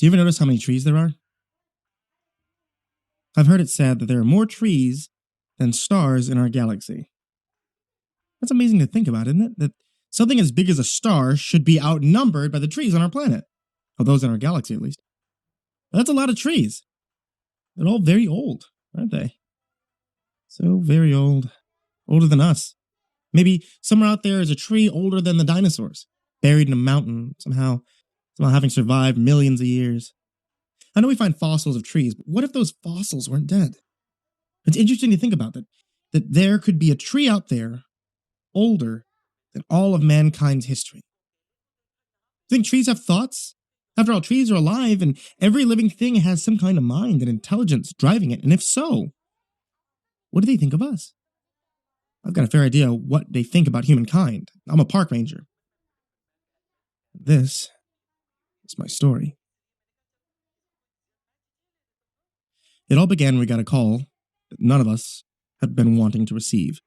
Do you ever notice how many trees there are? I've heard it said that there are more trees than stars in our galaxy. That's amazing to think about, isn't it? That something as big as a star should be outnumbered by the trees on our planet. Or those in our galaxy, at least. But that's a lot of trees. They're all very old, aren't they? So very old. Older than us. Maybe somewhere out there is a tree older than the dinosaurs, buried in a mountain, somehow having survived millions of years. I know we find fossils of trees, but what if those fossils weren't dead? It's interesting to think about that there could be a tree out there older than all of mankind's history. Think trees have thoughts? After all, trees are alive, and every living thing has some kind of mind and intelligence driving it. And if so, what do they think of us? I've got a fair idea what they think about humankind. I'm a park ranger. This is my story. It all began when we got a call that none of us had been wanting to receive.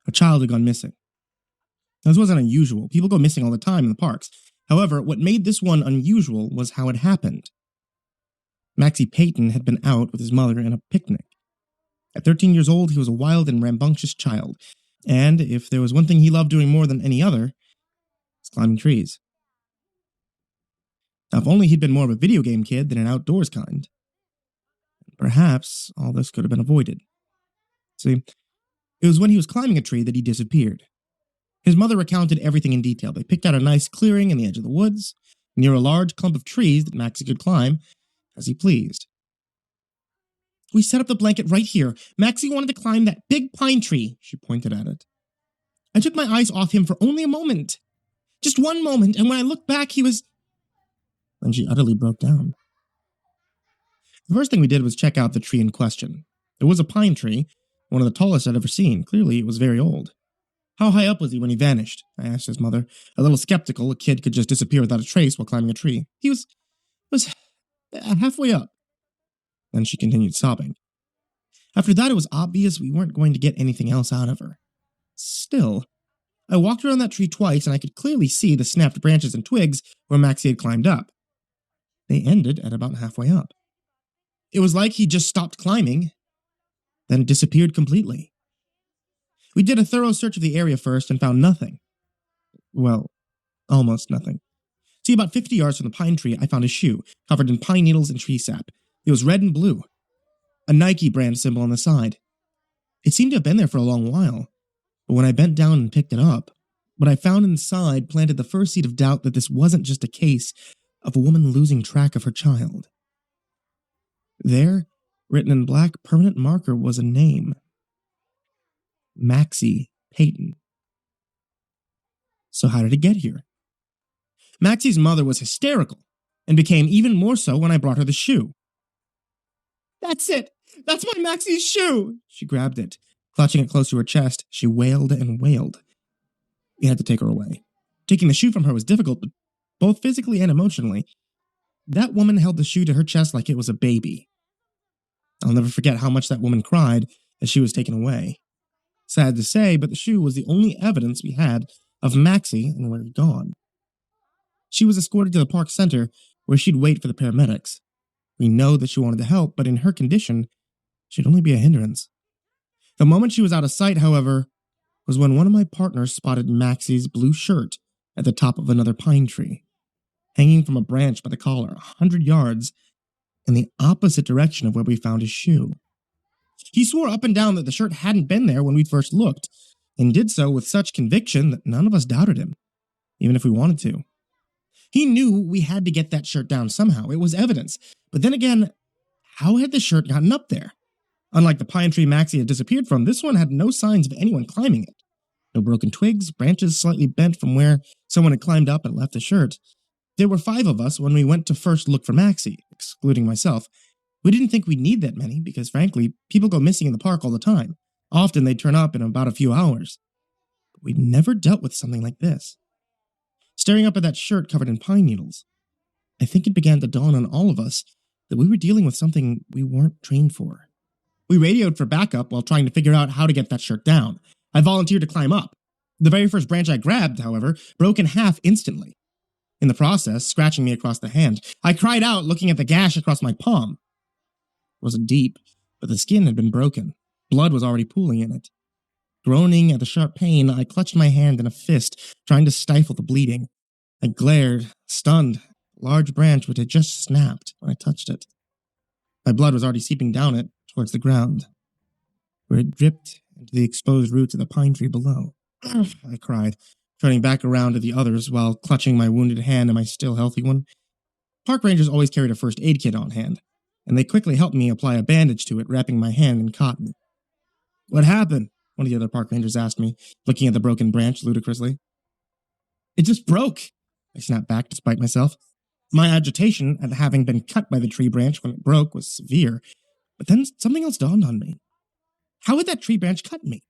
A child had gone missing. Now, this wasn't unusual. People go missing all the time in the parks. However, what made this one unusual was how it happened. Maxie Peyton had been out with his mother in a picnic. At 13 years old, he was a wild and rambunctious child, and if there was one thing he loved doing more than any other, it was climbing trees. Now, if only he'd been more of a video game kid than an outdoors kind, perhaps all this could have been avoided. See, it was when he was climbing a tree that he disappeared. His mother recounted everything in detail. They picked out a nice clearing in the edge of the woods, near a large clump of trees that Maxie could climb as he pleased. We set up the blanket right here. Maxie wanted to climb that big pine tree, she pointed at it. I took my eyes off him for only a moment. Just one moment, and when I looked back, he was... Then she utterly broke down. The first thing we did was check out the tree in question. It was a pine tree, one of the tallest I'd ever seen. Clearly, it was very old. How high up was he when he vanished? I asked his mother, a little skeptical a kid could just disappear without a trace while climbing a tree. He was halfway up. Then she continued sobbing. After that, it was obvious we weren't going to get anything else out of her. Still, I walked around that tree twice, and I could clearly see the snapped branches and twigs where Maxie had climbed up. They ended at about halfway up. It was like he just stopped climbing, then disappeared completely. We did a thorough search of the area first and found nothing. Well, almost nothing. See, about 50 yards from the pine tree, I found a shoe, covered in pine needles and tree sap. It was red and blue. A Nike brand symbol on the side. It seemed to have been there for a long while, but when I bent down and picked it up, what I found inside planted the first seed of doubt that this wasn't just a case of a woman losing track of her child. There, written in black permanent marker, was a name. Maxie Peyton. So how did it get here? Maxie's mother was hysterical, and became even more so when I brought her the shoe. That's it! That's my Maxie's shoe! She grabbed it. Clutching it close to her chest, she wailed and wailed. We had to take her away. Taking the shoe from her was difficult, but both physically and emotionally. That woman held the shoe to her chest like it was a baby. I'll never forget how much that woman cried as she was taken away. Sad to say, but the shoe was the only evidence we had of Maxie and where he'd gone. She was escorted to the park center, where she'd wait for the paramedics. We know that she wanted to help, but in her condition, she'd only be a hindrance. The moment she was out of sight, however, was when one of my partners spotted Maxie's blue shirt at the top of another pine tree, hanging from a branch by the collar 100 yards in the opposite direction of where we found his shoe. He swore up and down that the shirt hadn't been there when we'd first looked, and did so with such conviction that none of us doubted him, even if we wanted to. He knew we had to get that shirt down somehow. It was evidence. But then again, how had the shirt gotten up there? Unlike the pine tree Maxie had disappeared from, this one had no signs of anyone climbing it. No broken twigs, branches slightly bent from where someone had climbed up and left the shirt. There were 5 of us when we went to first look for Maxie, excluding myself. We didn't think we'd need that many because, frankly, people go missing in the park all the time. Often they'd turn up in about a few hours. But we'd never dealt with something like this. Staring up at that shirt covered in pine needles, I think it began to dawn on all of us that we were dealing with something we weren't trained for. We radioed for backup while trying to figure out how to get that shirt down. I volunteered to climb up. The very first branch I grabbed, however, broke in half instantly. in the process, scratching me across the hand. I cried out, looking at the gash across my palm. It wasn't deep, but the skin had been broken. Blood was already pooling in it. Groaning at the sharp pain, I clutched my hand in a fist, trying to stifle the bleeding. I glared, stunned, a large branch which had just snapped when I touched it. My blood was already seeping down it towards the ground, where it dripped into the exposed roots of the pine tree below. I cried, turning back around to the others while clutching my wounded hand and my still healthy one. Park rangers always carried a first aid kit on hand, and they quickly helped me apply a bandage to it, wrapping my hand in cotton. "What happened?" one of the other park rangers asked me, looking at the broken branch ludicrously. "It just broke," I snapped back despite myself. My agitation at having been cut by the tree branch when it broke was severe, but then something else dawned on me. How had that tree branch cut me?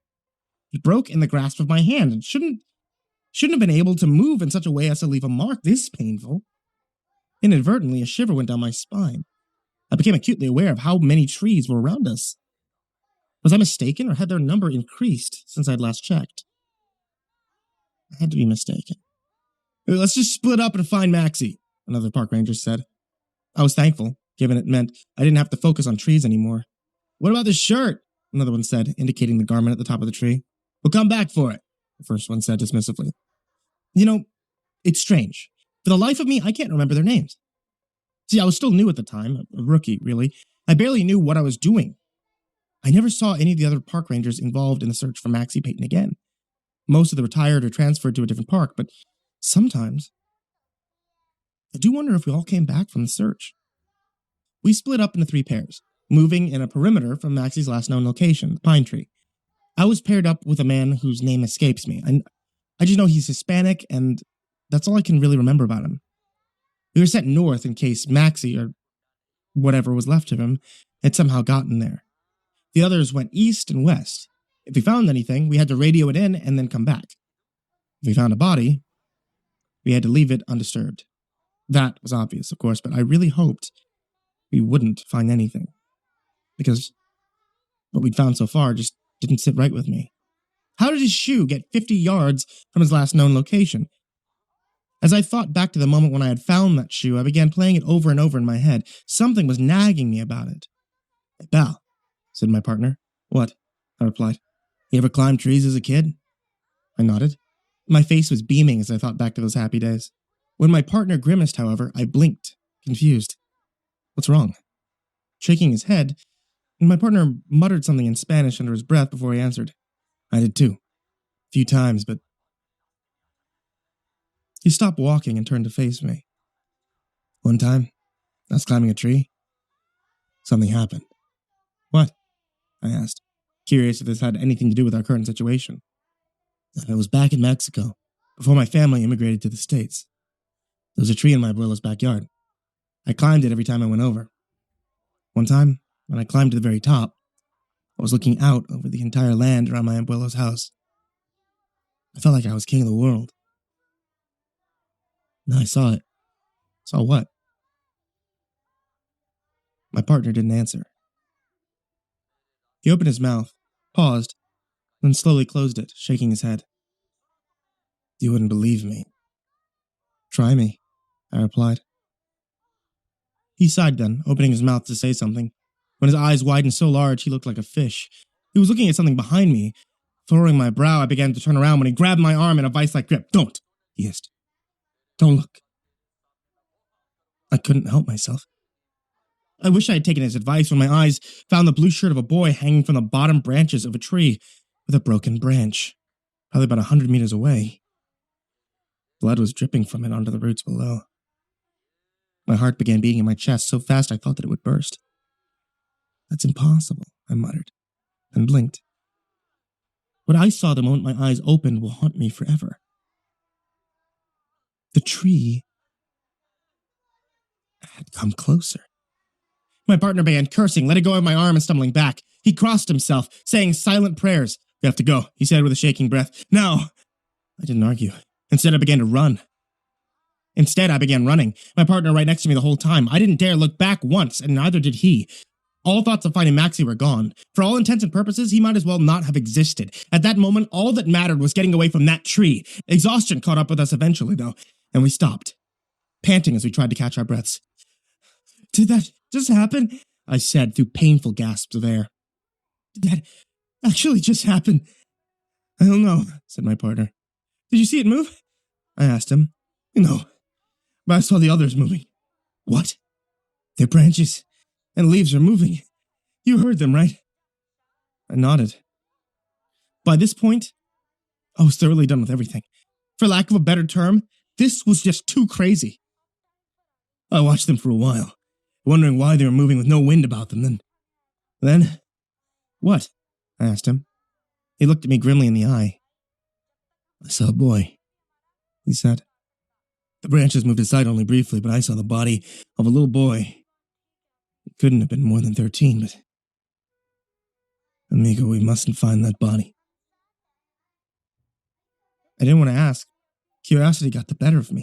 It broke in the grasp of my hand and shouldn't have been able to move in such a way as to leave a mark this painful. Inadvertently, a shiver went down my spine. I became acutely aware of how many trees were around us. Was I mistaken, or had their number increased since I'd last checked? I had to be mistaken. "Let's just split up and find Maxie," another park ranger said. I was thankful, given it meant I didn't have to focus on trees anymore. "What about this shirt?" another one said, indicating the garment at the top of the tree. "We'll come back for it," the first one said dismissively. You know, it's strange. For the life of me, I can't remember their names. See, I was still new at the time, a rookie, really. I barely knew what I was doing. I never saw any of the other park rangers involved in the search for Maxie Payton again. Most of them retired or transferred to a different park, but sometimes I do wonder if we all came back from the search. We split up into 3 pairs, moving in a perimeter from Maxie's last known location, the pine tree. I was paired up with a man whose name escapes me, and I just know he's Hispanic, and that's all I can really remember about him. We were sent north in case Maxie, or whatever was left of him, had somehow gotten there. The others went east and west. If we found anything, we had to radio it in and then come back. If we found a body, we had to leave it undisturbed. That was obvious, of course, but I really hoped we wouldn't find anything. Because what we'd found so far just didn't sit right with me. How did his shoe get 50 yards from his last known location? As I thought back to the moment when I had found that shoe, I began playing it over and over in my head. Something was nagging me about it. "Hey, pal," said my partner. "What?" I replied. "You ever climbed trees as a kid?" I nodded. My face was beaming as I thought back to those happy days. When my partner grimaced, however, I blinked, confused. "What's wrong?" Shaking his head, my partner muttered something in Spanish under his breath before he answered. "I did too. A few times, but..." He stopped walking and turned to face me. "One time, I was climbing a tree. Something happened." "What?" I asked, curious if this had anything to do with our current situation. "It was back in Mexico, before my family immigrated to the States. There was a tree in my abuela's backyard. I climbed it every time I went over. One time, when I climbed to the very top, I was looking out over the entire land around my abuela's house. I felt like I was king of the world. Then I saw it." "Saw what?" My partner didn't answer. He opened his mouth, paused, then slowly closed it, shaking his head. "You wouldn't believe me." "Try me," I replied. He sighed then, opening his mouth to say something. When his eyes widened so large, he looked like a fish. He was looking at something behind me. Furrowing my brow, I began to turn around when he grabbed my arm in a vice-like grip. "Don't," he hissed. "Don't look." I couldn't help myself. I wish I had taken his advice when my eyes found the blue shirt of a boy hanging from the bottom branches of a tree with a broken branch, probably about 100 meters away. Blood was dripping from it onto the roots below. My heart began beating in my chest so fast I thought that it would burst. "That's impossible," I muttered, and blinked. What I saw the moment my eyes opened will haunt me forever. The tree had come closer. My partner began cursing, letting go of my arm and stumbling back. He crossed himself, saying silent prayers. "We have to go," he said with a shaking breath. "Now!" I didn't argue. Instead, I began to run. I began running, my partner right next to me the whole time. I didn't dare look back once, and neither did he. All thoughts of finding Maxie were gone. For all intents and purposes, he might as well not have existed. At that moment, all that mattered was getting away from that tree. Exhaustion caught up with us eventually, though, and we stopped. panting as we tried to catch our breaths. Did that just happen? I said through painful gasps of air. Did that actually just happen? I don't know, said my partner. Did you see it move? I asked him. No, but I saw the others moving. What? Their branches and leaves are moving. You heard them, right? I nodded. By this point, I was thoroughly done with everything. For lack of a better term, this was just too crazy. I watched them for a while, wondering why they were moving with no wind about them. Then, what? I asked him. He looked at me grimly in the eye. I saw a boy, he said. The branches moved aside only briefly, but I saw the body of a little boy. He couldn't have been more than 13, but... Amigo, we mustn't find that body. I didn't want to ask. Curiosity got the better of me.